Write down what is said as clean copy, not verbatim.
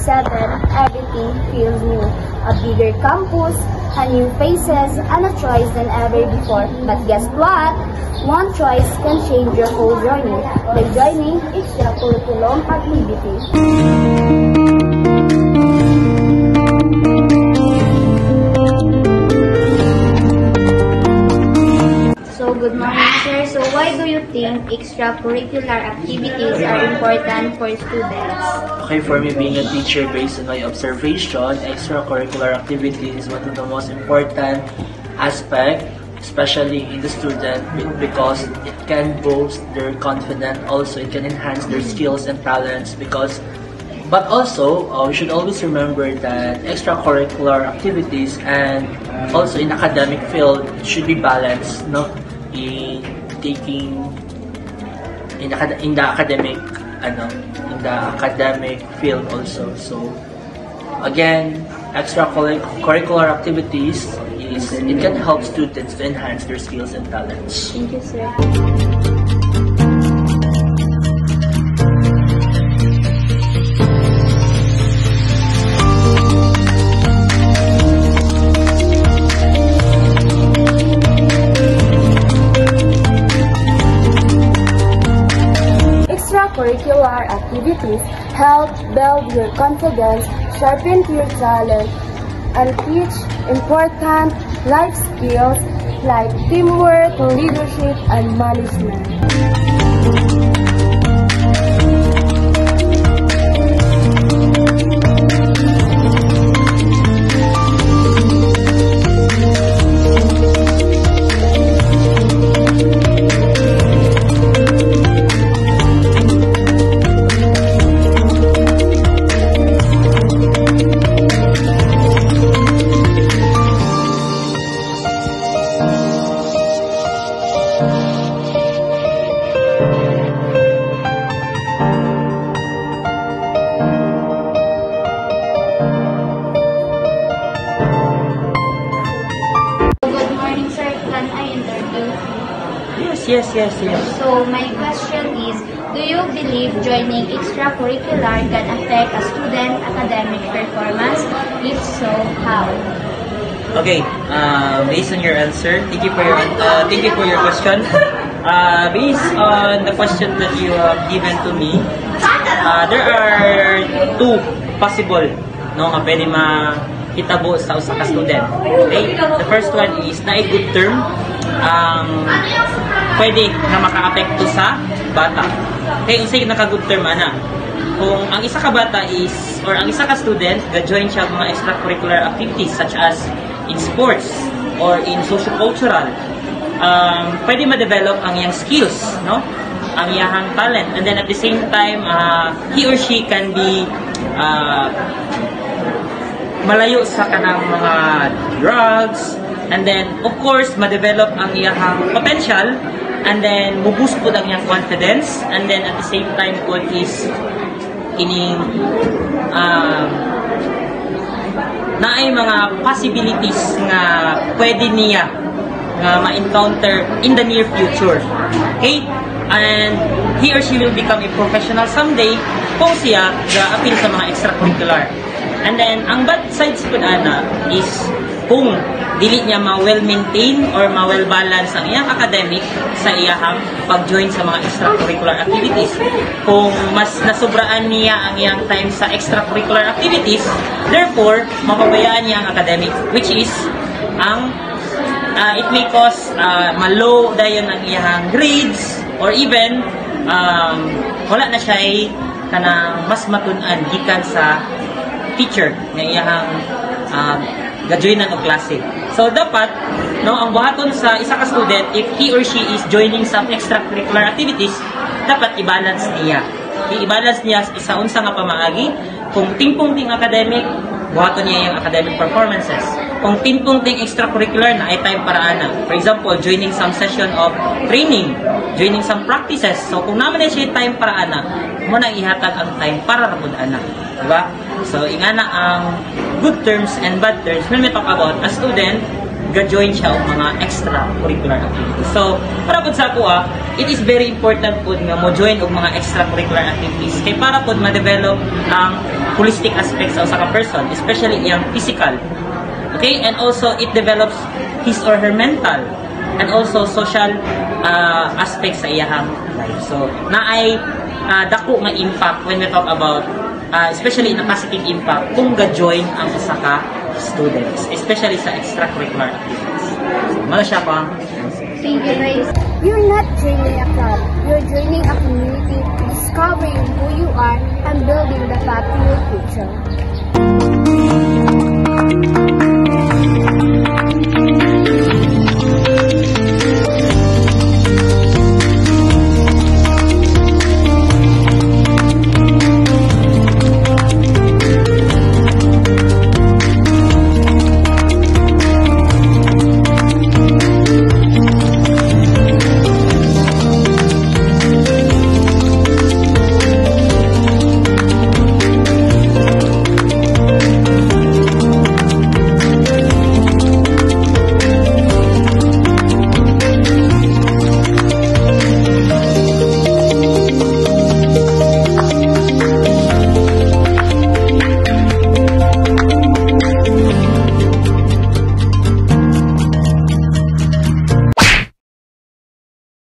7, everything feels new. A bigger campus, a new faces, and a choice than ever before. But guess what? One choice can change your whole journey by joining extracurriculum activities. So, good morning, sir. So, why do you think extracurricular activities are important for students? Okay, for me being a teacher, based on my observation, extracurricular activity is one of the most important aspect, especially in the student, because it can boost their confidence. Also, it can enhance their skills and talents. But also, we should always remember that extracurricular activities and also in academic field should be balanced, no? In the academic field also. So again, extracurricular activities it can help students to enhance their skills and talents. Thank you, sir. Extracurricular activities help build your confidence, sharpen your talent, and teach important life skills like teamwork, leadership, and management. Yes. So my question is, do you believe joining extracurricular can affect a student's academic performance? If so, how? Okay, based on your answer, thank you for your question. Based on the question that you have given to me, there are two possible nga pwede mahitabo sa usa ka student. Okay? The first one is na a good term pwede na maka-apekto sa bata. Okay, unsay naka-good term ana? Kung ang isa ka bata is or ang isa ka student ga-join siya mga extracurricular activities such as in sports or in socio-cultural, pwede ma-develop ang iyang skills, no? Ang iyang talent, and then at the same time he or she can be malayo sa kanang mga drugs, and then of course ma-develop ang iyang potential, and then muboost po ang iyang confidence, and then at the same time po is ining naay mga possibilities nga pwede niya nga ma-encounter in the near future. Okay? And he or she will become a professional someday kung siya ga-appeal sa mga extracurricular. And then, ang bad sides po ana is kung dili niya ma-well-maintain or ma-well-balance ang iyang academic sa iyang pag-join sa mga extracurricular activities. Kung mas nasubraan niya ang iyang time sa extracurricular activities, therefore, mapabayaan niya ang academic, which is ang it may cause ma-low dayon ang iyang grades, or even wala na siya kanang mas matun-an gikan sa teacher nga iyang ga-joinan og klase. So dapat ang buhaton sa isa ka student, if he or she is joining some extracurricular activities, dapat i-balance niya. I-balance niya sa unsa nga pamaagi. Kung ting-ting academic, buhaton niya yung academic performances. Kung ting-ting extracurricular na ay time para ana. For example, joining some session of training, joining some practices. So kung naman siya time para ana, mo nang ihatag ang time para ra pud ana. Diba? So ingana ang good terms and bad terms when we talk about a student ga-join siya og mga extracurricular activities. So, para pod sa ako it is very important pod nga mo join og mga extracurricular activities kay para pod ma-develop ang holistic aspects sa usa ka person, especially iyang physical. Okay? And also it develops his or her mental and also social aspects sa iyang life. So, naay dako nga impact when we talk about especially in a positive impact kung ga-join ang usa ka students, especially sa extracurricular activities. So, mala siya pa. Thank you, Grace. You're not joining a club. You're joining a community, discovering who you are and building the path to your future.